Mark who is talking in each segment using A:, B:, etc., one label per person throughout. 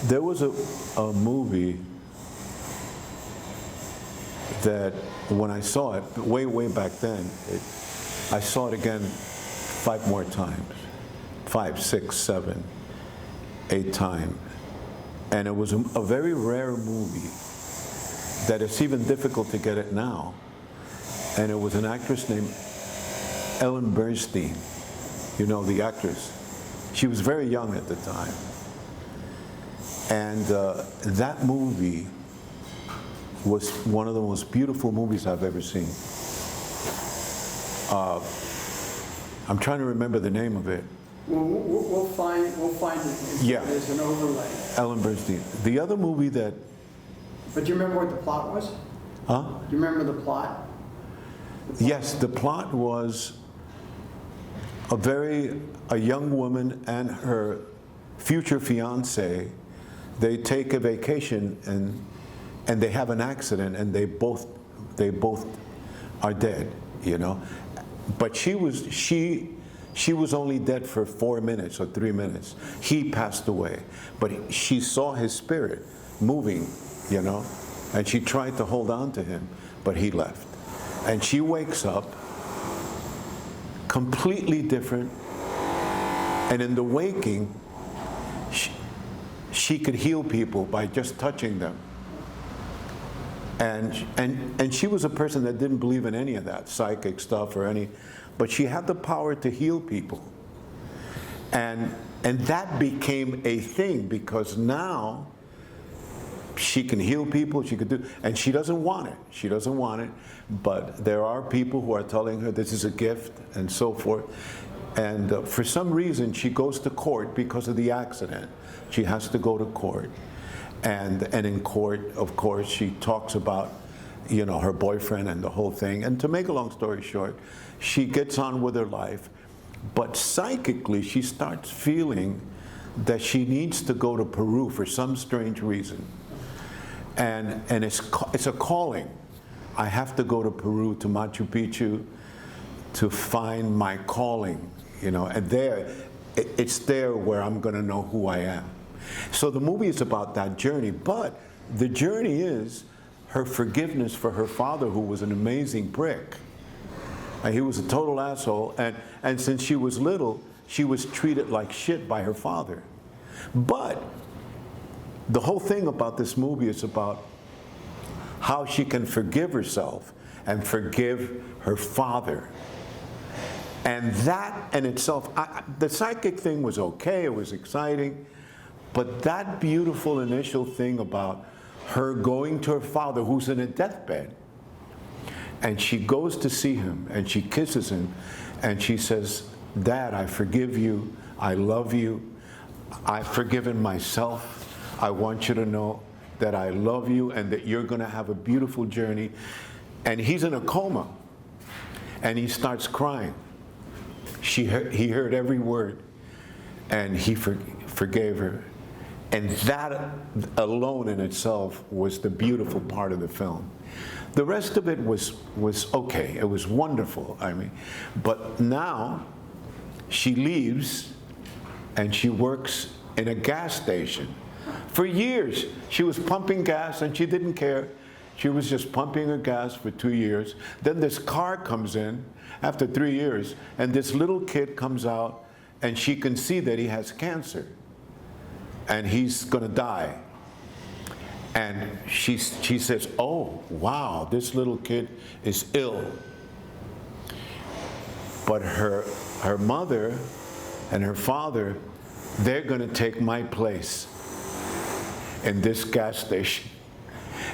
A: There was a movie that when I saw it, way back then, I saw it again 5 more times. 5, 6, 7, 8 times. And it was a very rare movie that it's even difficult to get it now. And it was an actress named Ellen Bernstein. You know, the actress. She was very young at the time. And that movie was one of the most beautiful movies I've ever seen. I'm trying to remember the name of it.
B: We'll find it.
A: Yeah.
B: There's an overlay.
A: Ellen Bernstein. The other movie that...
B: But do you remember what the plot was?
A: Huh?
B: Do you remember the plot?
A: Yes, the plot was a young woman and her future fiance. They take a vacation and they have an accident and they both are dead, you know. But she was only dead for 4 minutes or 3 minutes. He passed away, but she saw his spirit moving, you know, and she tried to hold on to him, but he left. And she wakes up completely different, and in the waking, she could heal people by just touching them. And she was a person that didn't believe in any of that psychic stuff or any, but she had the power to heal people. And that became a thing because now she can heal people, she could do, and she doesn't want it. She doesn't want it, but there are people who are telling her this is a gift and so forth. And for some reason, she goes to court because of the accident. She has to go to court. And in court, of course, she talks about, you know, her boyfriend and the whole thing. And to make a long story short, she gets on with her life. But psychically, she starts feeling that she needs to go to Peru for some strange reason. And it's a calling. I have to go to Peru, to Machu Picchu, to find my calling, you know, and it's there where I'm going to know who I am. So the movie is about that journey, but the journey is her forgiveness for her father, who was an amazing prick. And he was a total asshole, and since she was little, she was treated like shit by her father. But the whole thing about this movie is about how she can forgive herself and forgive her father. And that in itself, the psychic thing was okay, it was exciting, but that beautiful initial thing about her going to her father, who's in a deathbed, and she goes to see him, and she kisses him, and she says, "Dad, I forgive you, I love you, I've forgiven myself. I want you to know that I love you and that you're going to have a beautiful journey." And he's in a coma, and he starts crying. He heard every word, and he forgave her. And that alone in itself was the beautiful part of the film. The rest of it was okay. It was wonderful, I mean. But now she leaves and she works in a gas station. For years, she was pumping gas and she didn't care. She was just pumping her gas for 2 years. Then this car comes in after 3 years, and this little kid comes out, and she can see that he has cancer, and he's gonna die. And she says, "Oh, wow, this little kid is ill." But her mother and her father, they're gonna take my place in this gas station.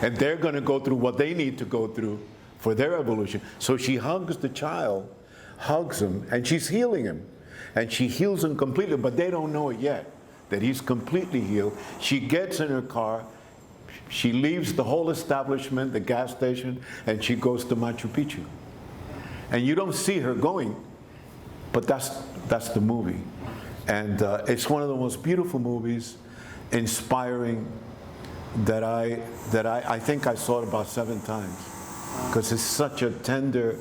A: And they're going to go through what they need to go through for their evolution. So she hugs the child, hugs him, and she's healing him. And she heals him completely, but they don't know it yet, that he's completely healed. She gets in her car, she leaves the whole establishment, the gas station, and she goes to Machu Picchu. And you don't see her going, but that's the movie. And it's one of the most beautiful movies, inspiring, that I think I saw it about 7 times, because it's such a tender,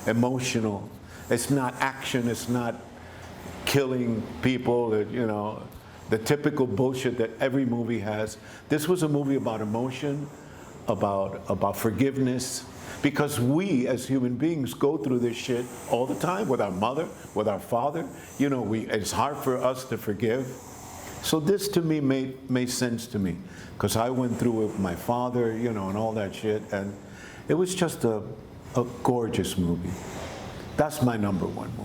A: emotional. It's not action. It's not killing people. You know, the typical bullshit that every movie has. This was a movie about emotion, about forgiveness, because we as human beings go through this shit all the time with our mother, with our father. You know, it's hard for us to forgive. So this to me made sense to me, because I went through it with my father, you know, and all that shit, and it was just a gorgeous movie. That's my number one movie.